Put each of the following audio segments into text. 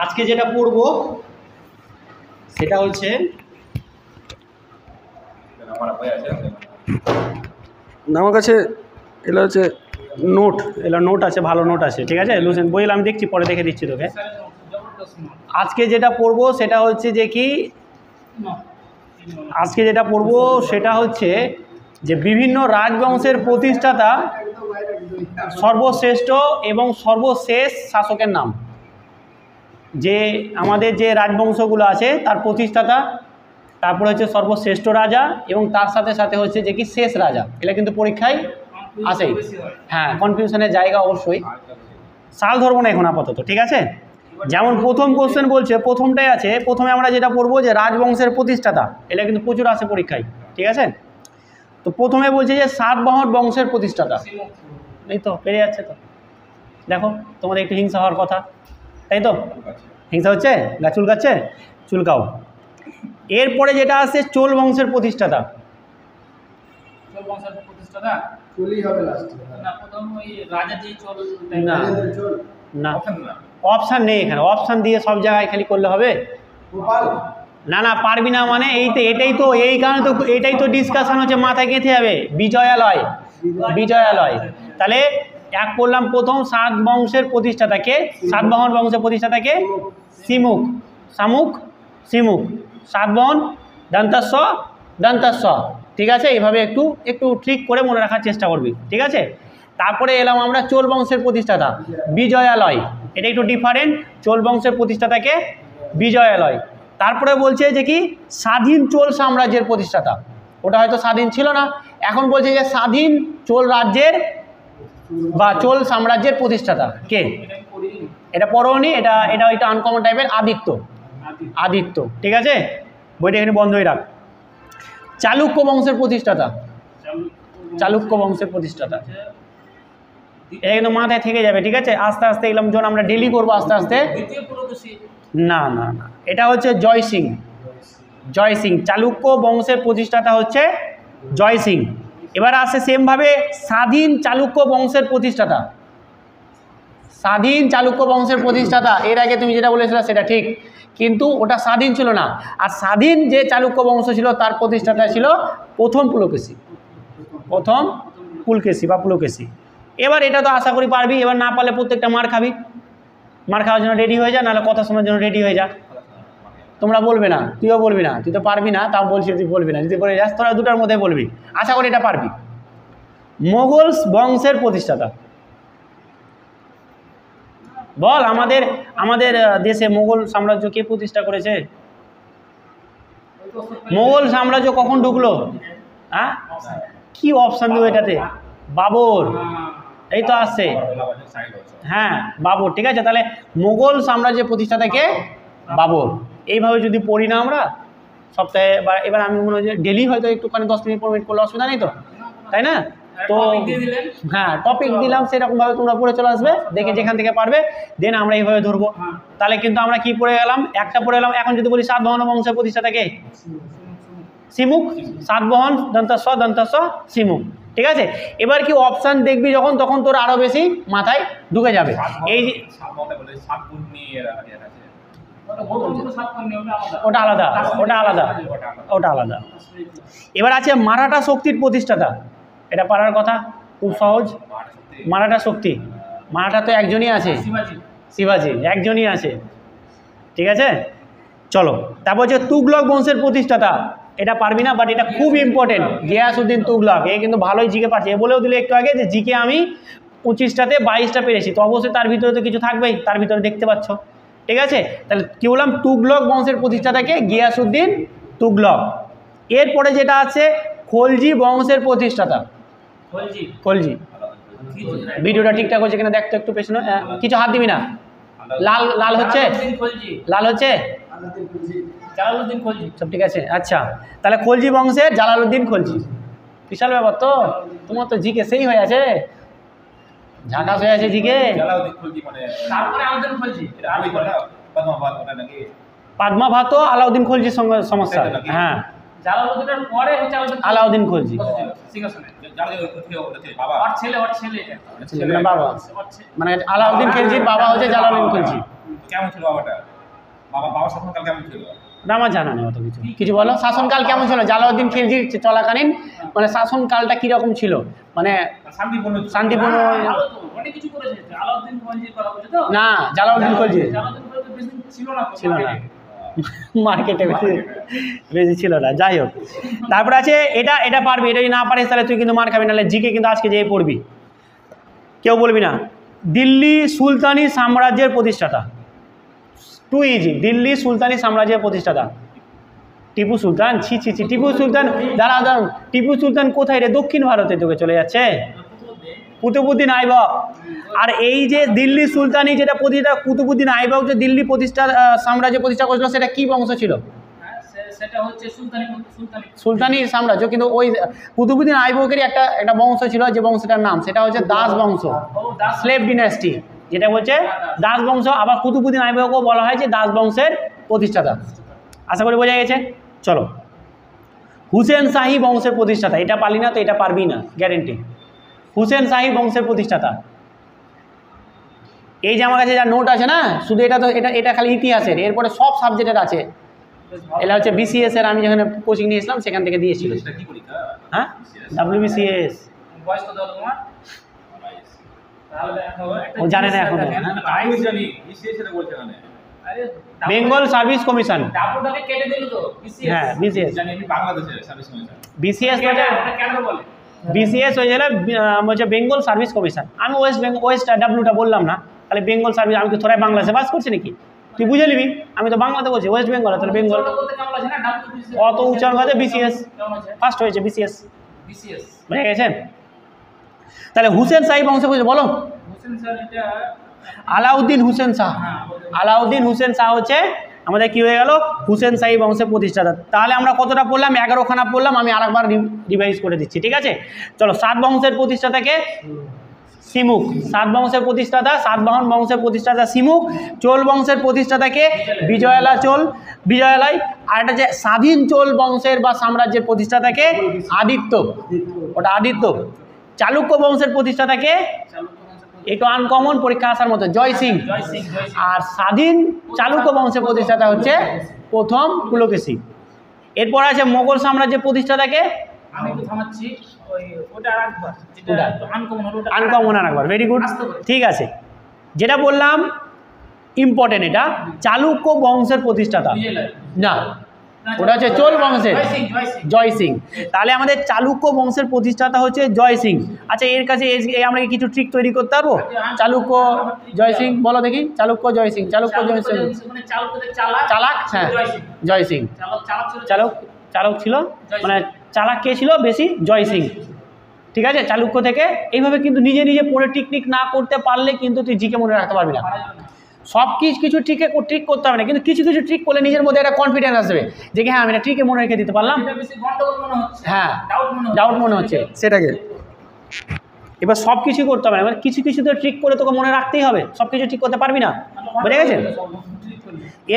আজকে যেটা পড়ব সেটা হচ্ছে আমার কাছে এগুলো হচ্ছে নোট, এগুলো নোট আছে, ভালো নোট আছে, ঠিক আছে। লুসেন বই আমি দেখছি, পরে দেখে দিচ্ছি তোকে। আজকে যেটা পড়ব সেটা হচ্ছে যে কি, আজকে যেটা পড়ব সেটা হচ্ছে যে বিভিন্ন রাজবংশের প্রতিষ্ঠাতা, সর্বশ্রেষ্ঠ এবং সর্বশেষ শাসকের নাম। যে আমাদের যে রাজবংশগুলো আছে তার প্রতিষ্ঠাতা, তারপরে হচ্ছে সর্বশ্রেষ্ঠ রাজা, এবং তার সাথে সাথে হচ্ছে যে কি শেষ রাজা। এটা কিন্তু পরীক্ষায় আসেই। হ্যাঁ, কনফিউশনের জায়গা অবশ্যই। সাল ধরবো না এখন আপাতত, ঠিক আছে। যেমন প্রথম কোশ্চেন বলছে, প্রথমটাই আছে, প্রথমে আমরা যেটা পড়বো যে রাজবংশের প্রতিষ্ঠাতা, এটা কিন্তু প্রচুর আসে পরীক্ষায়, ঠিক আছে। তো প্রথমে বলছে যে সাতবাহন বংশের প্রতিষ্ঠাতা। এই তো পেরে যাচ্ছে। তো দেখো, তোমাদের একটু হিংসা হওয়ার কথা, তাই তো? হিংসা হচ্ছে, গা চুলকাচ্ছে, চুলকাও। এরপরে যেটা আছে চোল বংশের প্রতিষ্ঠাতা। না, অপশান নেই এখানে, অপশান দিয়ে সব জায়গায় খালি করলে হবে? না না, পারবি না মানে এই তো, এটাই তো, এই কারণে তো এটাই তো ডিসকাশন হচ্ছে, মাথায় গেঁথে যাবে। বিজয়ালয়, বিজয়ালয়। তাহলে এক পড়লাম প্রথম সাত বংশের প্রতিষ্ঠাতাকে, সাতবাহন বংশের প্রতিষ্ঠাতাকে সিমুক, শামুক, সিমুক, সাতবাহন, দন্তস্ব, দন্তস্ব, ঠিক আছে। এইভাবে একটু একটু ট্রিক করে মনে রাখার চেষ্টা করবি, ঠিক আছে। তারপরে এলাম আমরা চোল বংশের প্রতিষ্ঠাতা বিজয়ালয়, এটা একটু ডিফারেন্ট। চোল বংশের প্রতিষ্ঠাতাকে বিজয়ালয়। তারপরে বলছে যে কি স্বাধীন চোল সাম্রাজ্যের প্রতিষ্ঠাতা, ওটা হয়তো স্বাধীন ছিল না, এখন বলছে যে স্বাধীন চোল রাজ্যের বা চোল সাম্রাজ্যের প্রতিষ্ঠাতা কে। এটা পড়োনি, এটা এটা এটা আনকমন টাইপের। আদিত্য, আদিত্য, ঠিক আছে। বইটা এখানে বন্ধই রাখ। চালুক্য বংশের প্রতিষ্ঠাতা, চালুক্য বংশের প্রতিষ্ঠাতা, এটা কিন্তু মাথায় থেকে যাবে, ঠিক আছে। আস্তে আস্তে এগুলো যখন আমরা ডেলি করবো আস্তে আস্তে। না না না, এটা হচ্ছে জয় সিং, জয় সিং। চালুক্য বংশের প্রতিষ্ঠাতা হচ্ছে জয় সিং। এবার আসে সেমভাবে স্বাধীন চালুক্য বংশের প্রতিষ্ঠাতা, স্বাধীন চালুক্য বংশের প্রতিষ্ঠাতা। এর আগে তুমি যেটা বলেছিলে সেটা ঠিক, কিন্তু ওটা স্বাধীন ছিল না। আর স্বাধীন যে চালুক্য বংশ ছিল তার প্রতিষ্ঠাতা ছিল প্রথম পুলকেশী, প্রথম পুলকেশী বা পুলকেশী। এবার এটা তো আশা করি পারবি, এবার না পারলে প্রত্যেকটা মার খাবি। মার খাওয়ার জন্য রেডি হয়ে যা, নাহলে কথা শোনার জন্য রেডি হয়ে যা। তোমরা বলবে না, তুইও বলবি না, তুই তো পারবি না, তাও বলছি তুই বলবি না। যদি বলে যাস তোরা দুটার মধ্যে বলবি, আশা করি এটা পারবি। মোগল বংশের প্রতিষ্ঠাতা বল। আমাদের আমাদের দেশে মোগল সাম্রাজ্য কে প্রতিষ্ঠা করেছে? মোগল সাম্রাজ্য কখন ঢুকলো? হ্যাঁ, কি অপশান দেবো এটাতে? বাবর, এই তো আসছে। হ্যাঁ, বাবর, ঠিক আছে। তাহলে মোগল সাম্রাজ্যের প্রতিষ্ঠাতা কে? বাবর। এইভাবে যদি পড়ি না আমরা সপ্তাহে, বা এবার আমি মনে হয় যে ডেলি হয়তো একটুখানি 10 মিনিট 15 মিনিট করলে অসুবিধা নেই তো, তাই না? তো হ্যাঁ, টপিক দিলাম, সেরকমভাবে তোমরা পড়ে চলে আসবে, দেখে যেখান থেকে পারবে দেন আমরা এইভাবে ধরবো। তাহলে কিন্তু আমরা কি পড়ে গেলাম? একটা পড়ে গেলাম। এখন যদি বলি সাতবাহন বংশের প্রতিষ্ঠাতাকে সিমুক, সাতবাহন, দন্তস্ব, দন্তস্ব, সিমুক, ঠিক আছে। এবার কি অপশান দেখবি যখন, তখন তোর আরো বেশি মাথায় ঢুকে যাবে। এই ওটা আলাদা, ওটা আলাদা, ওটা আলাদা। এবার আছে মারাঠা শক্তির প্রতিষ্ঠাতা, এটা পারার কথা, খুব সহজ। মারাঠা শক্তি, মারাঠা তো একজনই আছে, শিবাজি, একজনই আছে, ঠিক আছে। চলো, তারপর হচ্ছে তুগলক বংশের প্রতিষ্ঠাতা, এটা পারবি না, বাট এটা খুব ইম্পর্টেন্ট। গিয়াসউদ্দিন তুগলক, এ কিন্তু ভালোই জিকে পাচ্ছে। এ বলেও দিলে একটু আগে যে জিকে আমি 25টাতে 22টা পেরেছি, তো অবশ্যই তার ভিতরে তো কিছু থাকবেই, তার ভিতরে দেখতে পাচ্ছ, ঠিক আছে। তাহলে কি বললাম? তুগলক বংশের প্রতিষ্ঠাতাকে গিয়াসউদ্দিন তুগলক। এরপরে যেটা আছে খলজি বংশের প্রতিষ্ঠাতা, খলজি। ভিডিওটা ঠিকঠাক হচ্ছে কিনা দেখতো একটু পেছনে, কিছু হাত দিবি না। লাল লাল হচ্ছে, লাল হচ্ছে, জালালউদ্দিন খলজি, সব ঠিক আছে। আচ্ছা, তাহলে খলজি বংশের জালালউদ্দিন খলজি, বিশাল ব্যাপার তো। তোমার তো জিকে সেই হয়ে আছে, ঝাঁকাস হয়ে আছে জিকে। পাদ্মাভাত আলাউদ্দিন খলজির সঙ্গে সমস্যা। হ্যাঁ, জালালউদ্দিনের পরে হচ্ছে আলাউদ্দিন খলজি। সিংহাসনে ছেলে বাবা, মানে আলাউদ্দিন খলজির বাবা হচ্ছে জালালউদ্দিন খলজি। কেমন ছিল বাবাটা? বাবার শাসনকাল কেমন ছিল? না, আমার জানা নেই অত কিছু। কিছু বলো, শাসনকাল কেমন ছিল জালালউদ্দিন খলজির চলাকালীন, মানে শাসনকালটা কিরকম ছিল, মানে শান্তিপূর্ণ? অনেক কিছু করেছে আলাউদ্দিন খলজির কথা বলছো তো? না, জালালউদ্দিন খলজি জালালউদ্দিন খলজি বেশি ছিল না মার্কেটে বেশি ছিল না। যাই হোক, তারপরে আছে এটা পারবি, এটা যদি না পারিস তাহলে তুই কিন্তু মার খাবি, নাহলে জিকে কিন্তু আজকে যেয়ে পড়বি, কেউ বলবি না। দিল্লি সুলতানি সাম্রাজ্যের প্রতিষ্ঠাতা, টু ইজি। দিল্লি সুলতানি সাম্রাজ্যের প্রতিষ্ঠাতা টিপু সুলতান। ছি ছি ছি, টিপু সুলতান, দাঁড়া, টিপু সুলতান কোথায় রে? দক্ষিণ ভারতে তোকে চলে যাচ্ছে, কুতুবউদ্দিন আইবক। আর এই যে দিল্লি সুলতানি যেটা প্রতিষ্ঠা, কুতুবউদ্দিন আইবক যে দিল্লি সাম্রাজ্য প্রতিষ্ঠা করেছিল, সেটা কি বংশ ছিল? সেটা হচ্ছে সুলতানি সাম্রাজ্য। কিন্তু ওই কুতুবউদ্দিন আইবকেরই একটা বংশ ছিল, যে বংশটার নাম সেটা হচ্ছে দাস বংশ, স্লেভ ডিনাস্টি, যেটা হচ্ছে দাস বংশ। আবার কুতুবউদ্দিন আইবকও বলা হয় যে দাস বংশের প্রতিষ্ঠাতা। আশা করি বোঝা গেছে। চলো, হুসেন শাহী বংশের প্রতিষ্ঠাতা, এটা পারলি না তো এটা পারবি না গ্যারেন্টি। হুসেন শাহী বংশের প্রতিষ্ঠাতা, এই যে আমার কাছে যা নোট আছে না, শুধু এটা খালি ইতিহাসের, এরপরে সব সাবজেক্টের আছে। এটা হচ্ছে বিসিএস এর, আমি যেখানে কোচিং নিয়েছিলাম সেখান থেকে দিয়েছিল। হ্যাঁ, WBCS। বয়স কত হলো তোমার? ও জানে না এখন। Bengal service commission. ডাবলটাকে কেটে দিল তো বিসিএস। হ্যাঁ, বিসিএস। জানি আমি বাংলাদেশের সার্ভিস কমিশন। বিসিএস কেন বলে? বিসিএস হয়ে গেলে হচ্ছে বেঙ্গল সার্ভিস কমিশন। আমি ওয়েস্ট ডাব্লিউটা বললাম না, তাহলে বেঙ্গল সার্ভিস। আমি তো তোরাই বাংলাদেশে বাস করছি নাকি, তুই বুঝে নিবি। আমি তো বাংলাতে বলছি, ওয়েস্ট বেঙ্গল, তাহলে বেঙ্গল। অত উচ্চারণ আছে বিসিএস, ফার্স্ট হয়েছে বিসিএস। বুঝে গেছেন? তাহলে হুসেন শাহী বংশ বলো। আলাউদ্দিন হুসেন শাহ। আলাউদ্দিন হুসেন শাহ হচ্ছে আমাদের কি হয়ে গেল, হুসেন শাহী বংশের প্রতিষ্ঠাতা। তাহলে আমরা কতটা পড়লাম? 11খানা পড়লাম। আমি আরেকবার রিভাইজ করে দিচ্ছি, ঠিক আছে? চলো, সাত বংশের প্রতিষ্ঠাতাকে সিমুক। সাত বংশের প্রতিষ্ঠাতা, সাতবাহন বংশের প্রতিষ্ঠাতা সিমুক। চোল বংশের প্রতিষ্ঠাতাকে বিজয়ালয়। আর একটা যে স্বাধীন চোল বংশের বা সাম্রাজ্যের প্রতিষ্ঠাতাকে আদিত্য, ওটা আদিত্য। চালুক্য বংশের প্রতিষ্ঠাতাকে, একটু আনকমন, পরীক্ষা আসার মতো, জয় সিং। আর স্বাধীন চালুক্য বংশের প্রতিষ্ঠাতা হচ্ছে প্রথম পুলকেশী। এরপর আছে মোগল সাম্রাজ্যের প্রতিষ্ঠাতাকে, আনকমন আর একবার, ভেরি গুড, ঠিক আছে। যেটা বললাম ইম্পর্টেন্ট, এটা চালুক্য বংশের প্রতিষ্ঠাতা না, ওটা হচ্ছে চোল বংশের জয় সিং। তাহলে আমাদের চালুক্য বংশের প্রতিষ্ঠাতা হচ্ছে জয় সিং। আচ্ছা, এর কাছে আমরা কিছু ট্রিক তৈরি করতে পারবো? চালুক্য জয় সিং বলো দেখি। চালুক্য জয় সিং, চালুক্য জয় সিং, চালাক, হ্যাঁ জয় সিং। চালক ছিল, মানে চালাক কে ছিল বেশি? জয় সিং, ঠিক আছে। চালুক্য থেকে এইভাবে কিন্তু নিজে নিজে পড়ে টেকনিক না করতে পারলে কিন্তু তুই জিকে মনে রাখতে পারবি না। সব কিছু ট্রিক করতে হবে না, কিন্তু কিছু ট্রিক করলে নিজের মধ্যে একটা কনফিডেন্স আসবে যে হ্যাঁ আমি এটা ট্রিকে মনে রেখে দিতে পারলাম। হ্যাঁ, ডাউট মনে হচ্ছে সেটাকে। এবার সব কিছু করতে হবে না, মানে কিছু তো ট্রিক করে তোকে মনে রাখতেই হবে, সব কিছু ঠিক করতে পারবি না, বুঝে গেছে?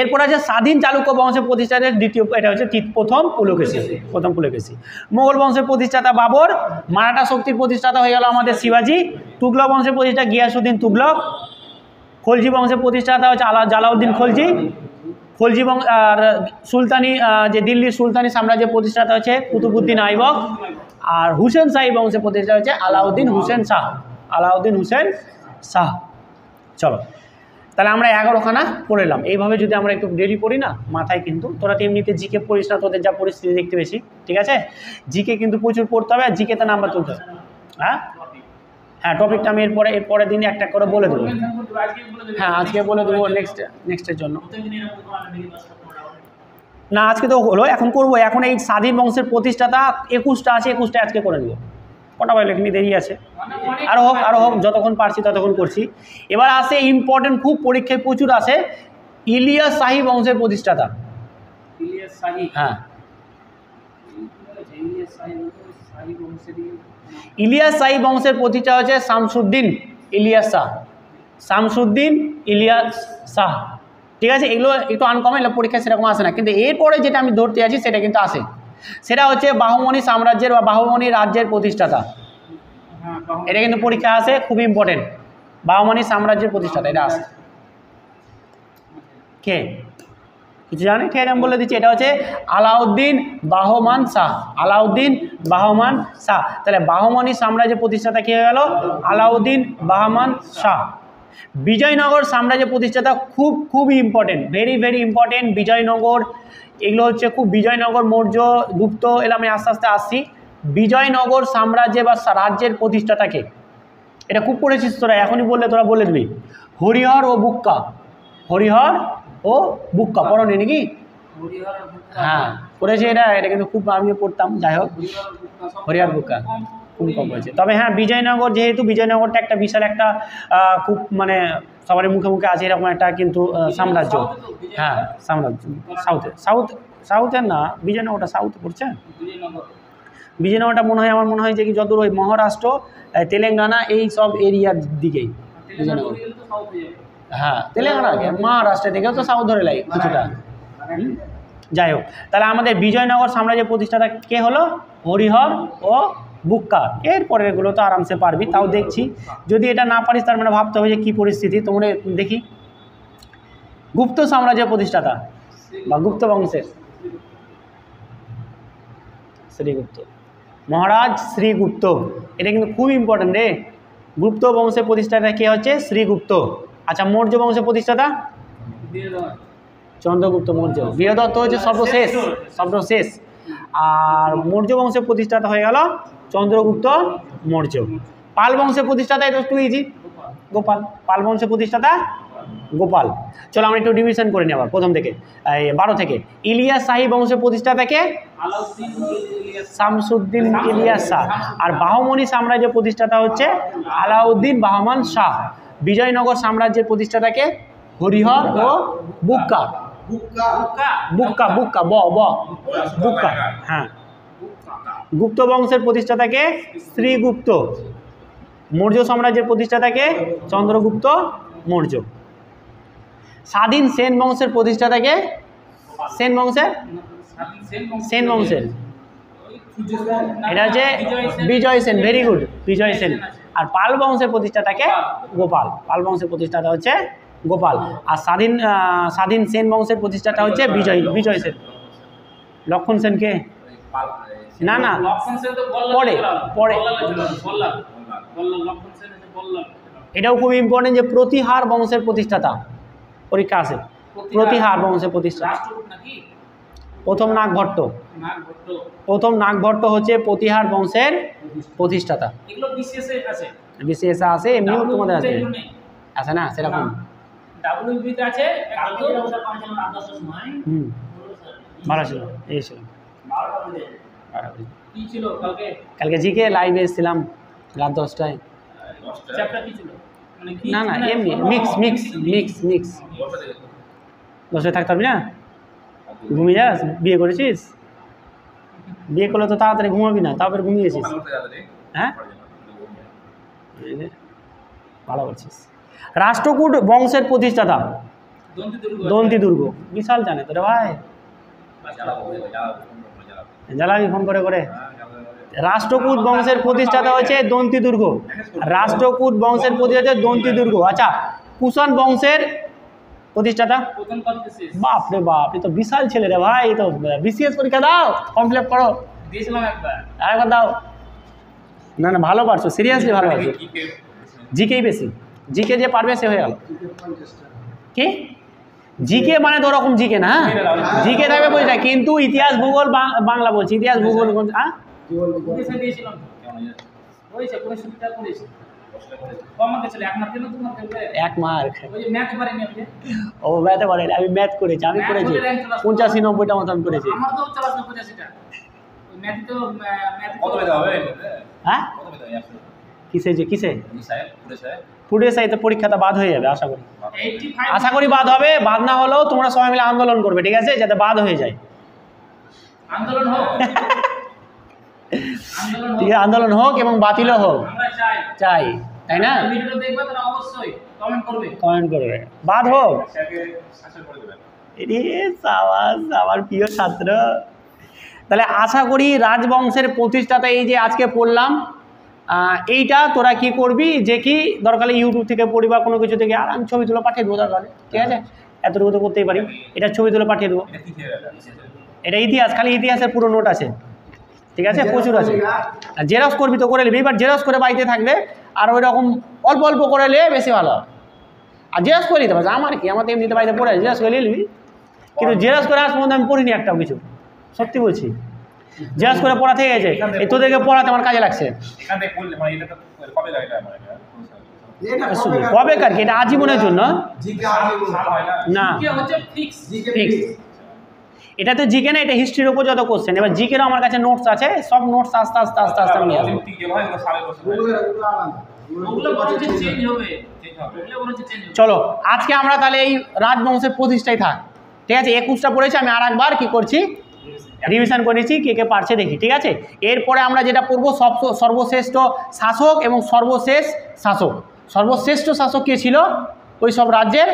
এরপর আছে স্বাধীন চালুক্য বংশের প্রতিষ্ঠাতা দ্বিতীয়, এটা হচ্ছে প্রথম পুলকেশী। মোগল বংশের প্রতিষ্ঠাতা বাবর। মারাঠা শক্তির প্রতিষ্ঠাতা হয়ে গেল আমাদের শিবাজি। তুগলক বংশের প্রতিষ্ঠাতা গিয়াসউদ্দিন তুগলক। খলজি বংশের প্রতিষ্ঠাতা হচ্ছে জালাউদ্দিন খলজি। আর সুলতানি, যে দিল্লির সুলতানি সাম্রাজ্যের প্রতিষ্ঠাতা হচ্ছে কুতুবউদ্দিন আইবক। আর হুসেন শাহী বংশের প্রতিষ্ঠাতা হচ্ছে আলাউদ্দিন হুসেন শাহ। চলো, তাহলে আমরা 11খানা পড়লাম। এইভাবে যদি আমরা একটু ডেলি পড়ি না, মাথায় কিন্তু, তোরা তো এমনিতে জিকে পড়িস না, তোদের যা পরিস্থিতি দেখতে পেয়েছি, ঠিক আছে? জিকে কিন্তু প্রচুর পড়তে হবে, আর জিকেতে নাম্বার তুলতে হবে। হ্যাঁ, টপিকটা আমি এরপরের দিনে একটা করে বলে দেবো। হ্যাঁ, আজকে বলে দেবো নেক্সটের জন্য। না, আজকে তো হলো, এখন করবো। এখন এই স্বাধীন বংশের প্রতিষ্ঠাতা 21টা আছে, 21টা আজকে করে দেবো। কটা বলে লেখনি, দেরি আছে, আরও হোক, যতক্ষণ পারছি ততক্ষণ করছি। এবার আসে ইম্পর্টেন্ট, খুব পরীক্ষায় প্রচুর আসে, ইলিয়াস শাহী বংশের প্রতিষ্ঠাতা। হ্যাঁ, ইলিয়াস শাহী বংশের প্রতিষ্ঠাতা হচ্ছে শামসুদ্দিন ইলিয়াস শাহ। ঠিক আছে, এগুলো একটু আনকমন, পরীক্ষায় সেরকম আসে না, কিন্তু এরপরে যেটা আমি ধরতে আছি সেটা কিন্তু আসে। সেটা হচ্ছে বাহুমনি সাম্রাজ্যের বা বাহুমনি রাজ্যের প্রতিষ্ঠাতা। হ্যাঁ বাহু এটা কিন্তু পরীক্ষা আসে, খুব ইম্পর্টেন্ট। বাহুমনি সাম্রাজ্যের প্রতিষ্ঠাতা এটা আসে কে কিছু জানি? ঠিক আছে, আমি বলে দিচ্ছি, এটা হচ্ছে আলাউদ্দিন বাহমান শাহ। আলাউদ্দিন বাহমান শাহ। তাহলে বাহুমনি সাম্রাজ্যের প্রতিষ্ঠাতা কি হয়ে গেল? আলাউদ্দিন বাহমান শাহ। বিজয়নগর সাম্রাজ্যের প্রতিষ্ঠাতা খুব খুবই important, very very important. Vijayanagara এগুলো হচ্ছে খুব, বিজয়নগর, মৌর্য, গুপ্ত, এগুলো আমি আস্তে আস্তে আসছি। বিজয়নগর সাম্রাজ্যে বা রাজ্যের প্রতিষ্ঠাতাকে, এটা খুব পড়েছিস তোরা, এখনই বললে তোরা বলে দিবি। হরিহর ও বুক্কা। হরিহর ও বুক্কা পড়নি নাকি? হরিহর আর বুক্কা। হ্যাঁ পড়েছি এটা, এটা কিন্তু খুব আমিও পড়তাম। যাই হোক, হরিহর আর বুক্কা সব হরিহর বুক্কা কম। খুব কম হয়েছে। তবে হ্যাঁ, বিজয়নগর, যেহেতু বিজয়নগরটা একটা বিশাল একটা খুব মানে সবারই মুখে মুখে আছে এরকম একটা কিন্তু সাম্রাজ্য। হ্যাঁ সাম্রাজ্য, সাউথের না, বিজয়নগরটা সাউথে পড়ছে। বিজয়নগর বিজয়নগরটা মনে হয়, আমার মনে হয় যে কি যত ওই মহারাষ্ট্র, তেলেঙ্গানা, এই সব এরিয়ার দিকেই বিজয়নগর। তেলেঙ্গানা তো সাউথ হয়ে যাবে। হ্যাঁ তেলেঙ্গানা, মহারাষ্ট্রের দিকেও তো সাউথ ধরে লাগে কিছুটা। যাই হোক, তাহলে আমাদের বিজয়নগর সাম্রাজ্যের প্রতিষ্ঠাতা কে হলো? হরিহর ও বুক্কা। এরপরে এগুলো তো আরামসে পারবি, তাও দেখছি। যদি এটা না পারিস তার মানে ভাবতে হবে যে কী পরিস্থিতি। তোমরা দেখি, গুপ্ত সাম্রাজ্যের প্রতিষ্ঠাতা বা গুপ্ত বংশের, শ্রীগুপ্ত, মহারাজ শ্রীগুপ্ত। এটা কিন্তু খুব ইম্পর্টেন্ট রে। গুপ্ত বংশের প্রতিষ্ঠাতা কে হচ্ছে? শ্রীগুপ্ত। আচ্ছা, মৌর্য বংশের প্রতিষ্ঠাতা বিজয়নগর চন্দ্রগুপ্ত মৌর্য। বৃহদত্ত হচ্ছে সর্বশেষ, সর্বশেষ। আর মৌর্য বংশের প্রতিষ্ঠাতা হয়ে গেল চন্দ্রগুপ্ত মৌর্য। পাল বংশের প্রতিষ্ঠাতা, এটা একটু ইজি, গোপাল। পাল বংশের প্রতিষ্ঠাতা গোপাল। চলো আমরা একটু ডিভিশন করে নিই আবার প্রথম থেকে, 12 থেকে। ইলিয়াস শাহী বংশের প্রতিষ্ঠাতাকে আলাউদ্দিন ইলিয়াস শামসুদ্দিন ইলিয়াস শাহ। আর বাহুমনি সাম্রাজ্যের প্রতিষ্ঠাতা হচ্ছে আলাউদ্দিন বাহমান শাহ। বিজয়নগর সাম্রাজ্যের প্রতিষ্ঠাতাকে হরিহর ও বুক্কা। বুক্কা বুক্কা বুক্কা ব ব বুক্কা। হ্যাঁ, গুপ্ত বংশের প্রতিষ্ঠাতাকে শ্রীগুপ্ত। মৌর্য সাম্রাজ্যের প্রতিষ্ঠাতাকে চন্দ্রগুপ্ত মৌর্য। স্বাধীন সেন বংশের প্রতিষ্ঠাতাকে সেন বংশের সেন বংশের এটা হচ্ছে বিজয় সেন। ভেরি গুড, বিজয় সেন। আর পাল বংশের প্রতিষ্ঠাতাকে গোপাল। পাল বংশের প্রতিষ্ঠাতা হচ্ছে গোপাল। আর স্বাধীন সেন বংশের প্রতিষ্ঠাতা হচ্ছে বিজয় সেন। লক্ষণ সেনকে না না লক্ষণ সেন তো পরে পরে লক্ষণ সেন হচ্ছে বল্লাল। এটাও খুব ইম্পর্টেন্ট যে প্রতিহার বংশের প্রতিষ্ঠাতা, পরীক্ষা আছে। প্রতিহার বংশের প্রতিষ্ঠাতা রাষ্ট্রকূট নাকি? প্রথম নাগভট্ট। নাগভট্ট। প্রথম নাগভট্ট হচ্ছে প্রতিহার বংশের প্রতিষ্ঠাতা। এগুলো বিসিএসে আছে, বিশেষ আছে, এমনিও তোমাদের আছে, আছে না সেরকম? ডাব্লিউবিতে আছে। হুম, ভালো ছিল, এই ছিল। কি ছিল কালকে? কালকে জিকে লাইভে এসেছিলাম রাত 10টায়। চ্যাপ্টার কি ছিল? মানে কি? না না এমনি মিক্স। বসে থাকতে পারবি না? ঘুমিয়ে যাস? বিয়ে করেছিস? বিয়ে করলে তো তাড়াতাড়ি ঘুমাবি না, তারপরে ঘুমিয়েছিস। হ্যাঁ ভালো করছিস। রাষ্ট্রকূট বংশের প্রতিষ্ঠাতা দন্তি দুর্গ। বিশাল জানে তো রে ভাই, জ্বালাবি ফোন করে করে। রাষ্ট্রকূট বংশের প্রতিষ্ঠাতা হচ্ছে দন্তি দুর্গ। রাষ্ট্রকূট বংশের প্রতিষ্ঠাতা দন্তি দুর্গ। আচ্ছা, কুষাণ বংশের প্রতিষ্ঠাতা? বাপ রে বাপ, এ তো বিশাল ছেলে রে ভাই। এই তো বিসিএস পরীক্ষা দাও, কমপ্লিট করো। দিয়েছিলাম একবার। আরেকবার দাও। না না ভালো পারছো, সিরিয়াসলি ভালো পারছো। জিকেই বেশি, জিকে যে পারবে সে হয়ে গেল। কি জিকে মানে তো ওরকম জিকে না, জিকে থাকবে বুঝলে, কিন্তু ইতিহাস ভূগোল বাংলা বলছি, ইতিহাস ভূগোল। হ্যাঁ দিয়েছিলাম হয়েছে 65টা করেছি। কম মার্ক ছিল, 1 মার্ক কেন 2 মার্ক দেবে? 1 মার্ক। ওই যে ম্যাথ পারিনি আমি। ও ম্যাথে পারে, আমি ম্যাথ করেছি, আমি করেছি 85-90টা মতন করেছি। আমার তো 84-85টা। ওই ম্যাথ তো ম্যাথ কত পেতে হবে? হ্যাঁ কত পেতে হবে? কিসে সাহেব পুরে সাহেব ফুডে সাইতে পরীক্ষাটা বাদ হয়ে যাবে আশা করি। 85 আশা করি বাদ হবে। বাদ না হলেও তোমরা সবাই মিলে আন্দোলন করবে, ঠিক আছে, যাতে বাদ হয়ে যায়। আন্দোলন হোক। ঠিক আছে, আন্দোলন হোক এবং বাতিলও হোক, আমরা চাই, তাই না? ভিডিওটা দেখবে তারা অবশ্যই কমেন্ট করবে। কমেন্ট করবে, বাদ হোক। স্যারকে শাসন করে দেবেন। এরে সাবাস, আমার প্রিয় ছাত্র। তাহলে আশা করি রাজবংশের প্রতিষ্ঠাতা এই যে আজকে পড়লাম, এইটা তোরা কি করবি, যে কি দরকার ইউটিউব থেকে পড়ি বা কোনো কিছু থেকে, আর আমি ছবি তুলে পাঠিয়ে দেবো দরকার, ঠিক আছে? এতটুকু তো করতেই পারি, এটা ছবি তুলে পাঠিয়ে দেবো। এটা ইতিহাস, খালি ইতিহাসের পুরো নোট আছে, ঠিক আছে? প্রচুর আছে। আর জেরক্স করবি তো করে নিবি, এবার জেরক্স করে বাড়িতে থাকবে, আর ওই রকম অল্প অল্প করে নিলে বেশি ভালো হবে। আর জেরক্স করে নিতে পারছি, আমার কি, আমার তো এমনিতে বাড়িতে পড়ে জেরক্স করে নিবি, কিন্তু জেরক্স করে আজ পর্যন্ত আমি পড়িনি একটাও কিছু, সত্যি বলছি। জেরক্স করে পড়া থেকে গেছে, এই তোদেরকে পড়াতে আমার কাজে লাগছে। কবেকার কি, এটা আজীবনের জন্য না, ফিক্স। এটা তো জিকে না, এটা হিস্ট্রির উপর যত কোশ্চেন। এবার জিকেরও আমার কাছে নোটস আছে, সব নোটস আস্তে আস্তে আস্তে আস্তে আমি আসবো। চলো আজকে আমরা তাহলে এই রাজবংশের প্রতিষ্ঠায় থাক, ঠিক আছে? 21টা পড়েছি, আমি আর একবার কি করছি, রিভিশন করেছি, কে কে পারছে দেখি, ঠিক আছে? এরপরে আমরা যেটা পড়বো সর্বশ্রেষ্ঠ শাসক এবং সর্বশেষ শাসক। সর্বশ্রেষ্ঠ শাসক কে ছিল ওই সব রাজ্যের,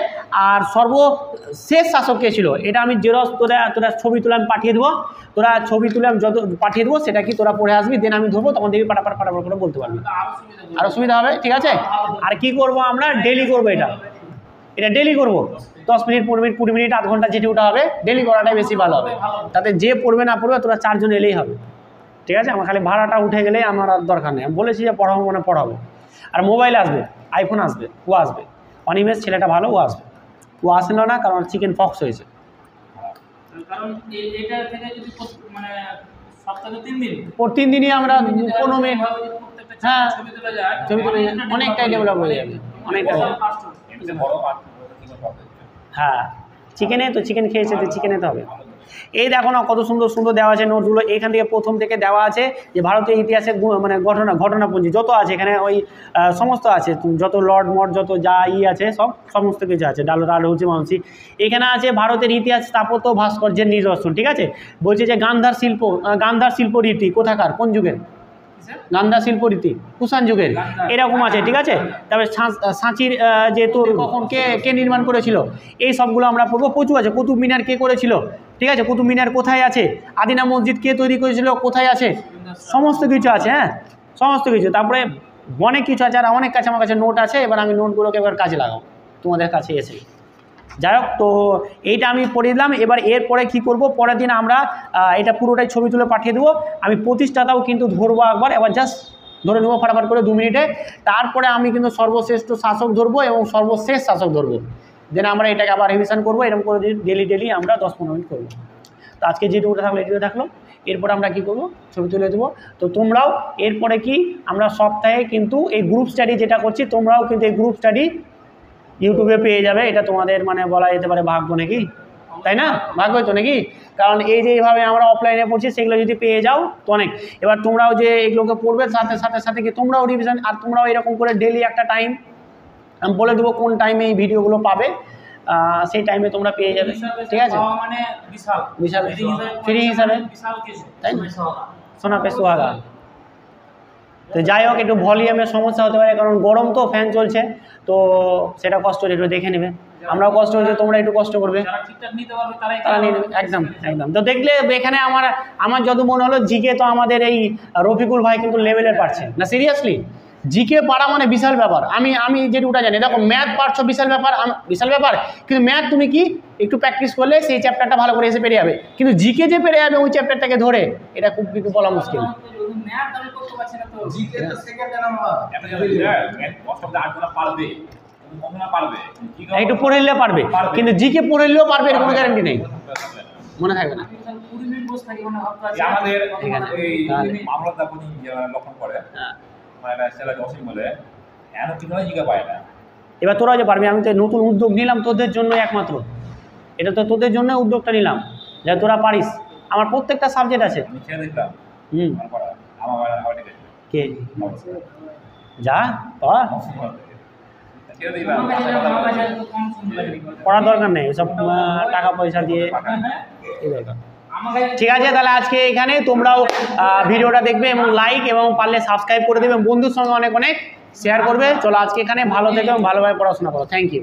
আর সর্বশেষ শাসক কে ছিল, এটা আমি জেরক্স তোরা ছবি তুলে আমি পাঠিয়ে দেবো, তোরা ছবি তুলে আমি যত পাঠিয়ে দেবো সেটা কি তোরা পড়ে আসবি, দেন আমি ধরবো, তখন দেখবি পাটাপাট করে বলতে পারবি, আরও সুবিধা হবে, ঠিক আছে? আর কি করব আমরা, ডেলি করবো, এটা ডেলি করবো, 10 মিনিট 15 মিনিট 20 মিনিট আধ ঘন্টা যেটি ওটা হবে, ডেলি করাটাই বেশি ভালো হবে। তাতে যে পড়বে না পড়বে তোরা 4 জন এলেই হবে, ঠিক আছে? আমার খালি ভাড়াটা উঠে গেলেই আমার আর দরকার নেই, আমি বলেছি যে পড়াবো মানে পড়াবো। আর মোবাইল আসবে, আইফোন আসবে, ও আসবে, অনিমেষ ছেলেটা ভালো, ও আসবে, ও আসলো না কারণ চিকেন পক্স হয়েছে। কারণ এটা থেকে যদি মানে সপ্তাহে 3 দিন, 3 দিনই আমরা 15 মিনিট, হ্যাঁ ছবি তুলে অনেকটাই ডেভেলপ হয়ে যাবে, অনেকটাই। হ্যাঁ চিকেনে তো, চিকেন খেয়েছে তো চিকেনে তো হবে। এই দেখো না কত সুন্দর সুন্দর দেওয়া আছে নোটগুলো, এখান থেকে প্রথম থেকে দেওয়া আছে যে ভারতীয় ইতিহাসের মানে ঘটনাপঞ্জি যত আছে এখানে, ওই সমস্ত আছে, যত লর্ড মট যত যা আছে সমস্ত কিছু আছে, ডালহৌসি মানসি। এখানে আছে ভারতের ইতিহাস, স্থাপত্য, ভাস্কর্যের নিদর্শন, ঠিক আছে? বলছে যে গান্ধার শিল্প রীতি কোথাকার, কোন যুগের? গান্ধার শিল্প রীতি কুষাণ যুগের, এরকম আছে, ঠিক আছে? তারপরে সাঁচির যে তোর কখন কে নির্মাণ করেছিল, এই সবগুলো আমরা পড়বো। প্রচুর আছে, কুতুব মিনার কে করেছিল, ঠিক আছে? কুতুব মিনার কোথায় আছে, আদিনা মসজিদ কে তৈরি করেছিল, কোথায় আছে, সমস্ত কিছু আছে, হ্যাঁ সমস্ত কিছু। তারপরে অনেক কিছু আছে, আর অনেক কাছে আমার কাছে নোট আছে, এবার আমি নোটগুলোকে এবার কাজে লাগাবো তোমাদের কাছে এসে। যাই হোক, তো এইটা আমি পড়ে দিলাম। এবার এরপরে কি করব, পরের দিন আমরা এটা পুরোটাই ছবি তুলে পাঠিয়ে দেবো। আমি প্রতিষ্ঠাতাও কিন্তু ধরবো একবার, এবার জাস্ট ধরে নেবো ফটাফট করে 2 মিনিটে। তারপরে আমি কিন্তু সর্বশ্রেষ্ঠ শাসক ধরবো এবং সর্বশেষ শাসক ধরবো, দেন আমরা এটাকে আবার রিভিশন করবো। এরকম করে ডেলি আমরা 10-15 মিনিট করবো। তো আজকে যেটুকুটা থাকলো এটুকু থাকলো, এরপরে আমরা কি করব, ছবি তুলে দেবো। তো তোমরাও এরপরে কি, আমরা সপ্তাহে কিন্তু এই গ্রুপ স্টাডি যেটা করছি, তোমরাও কিন্তু এই গ্রুপ স্টাডি ইউটিউবে পেয়ে যাবে। এটা তোমাদের মানে বলা যেতে পারে ভাগ্য নাকি, তাই না? ভাগ্য তো নাকি, কারণ এই যে এইভাবে আমরা অফলাইনে পড়ছি সেগুলো যদি পেয়ে যাও তো অনেক। এবার তোমরাও যে এগুলোকে পড়বে সাথে সাথে সাথে কি তোমরাও রিভিশন, আর তোমরাও এরকম করে ডেলি একটা টাইম আমি বলে দেবো কোন টাইমে এই ভিডিওগুলো পাবে, সেই টাইমে তোমরা পেয়ে যাবে, ঠিক আছে? মানে বিশাল বিশাল ফ্রি হিসাবে, তাই না? সোনা পে সোহাগা। তো যাই হোক, একটু ভলিউমের সমস্যা হতে পারে, কারণ গরম তো, ফ্যান চলছে, তো সেটা কষ্ট একটু দেখে নেবে। আমরাও কষ্ট হচ্ছে, তোমরা একটু কষ্ট করবে, তারা নিয়ে নেবে, একদম একদম। তো দেখলে এখানে আমার যত মনে হলো জিকে তো আমাদের এই রফিকুল ভাই কিন্তু লেভেলের পারছে না, সিরিয়াসলি জিকে পারা মানে বিশাল ব্যাপার। আমি যেটুকুটা জানি, দেখো ম্যাথ পারছো বিশাল ব্যাপার, কিন্তু ম্যাথ তুমি কি একটু প্র্যাকটিস করলে সেই চ্যাপ্টারটা ভালো করে এসে পেরে যাবে, কিন্তু জিকে যে পেরে যাবে ওই চ্যাপ্টারটাকে ধরে, এটা খুব কিছু বলা মুশকিল। একটু পড়ে নিলে পারবে, কিন্তু জিকে পড়ে নিলেও পারবে এর কোনো গ্যারান্টি নেই, মনে থাকবে না। এবার তোরা যে পারবি, আমি তো নতুন উদ্যোগ নিলাম তোদের জন্য একমাত্র, এটা তো তোদের জন্য উদ্যোগটা নিলাম, যা তোরা পারিস। আমার প্রত্যেকটা সাবজেক্ট আছে। কে যা পড়ার দরকার নেই, সব টাকা পয়সা দিয়ে দরকার। ঠিক আছে, তাহলে আজকে এখানে তোমরাও ভিডিওটা দেখবে এবং লাইক এবং পারলে সাবস্ক্রাইব করে দেবে, বন্ধুর সঙ্গে অনেক শেয়ার করবে। চলো আজকে এখানে, ভালো থেকো এবং ভালোভাবে পড়াশোনা করো। Thank you.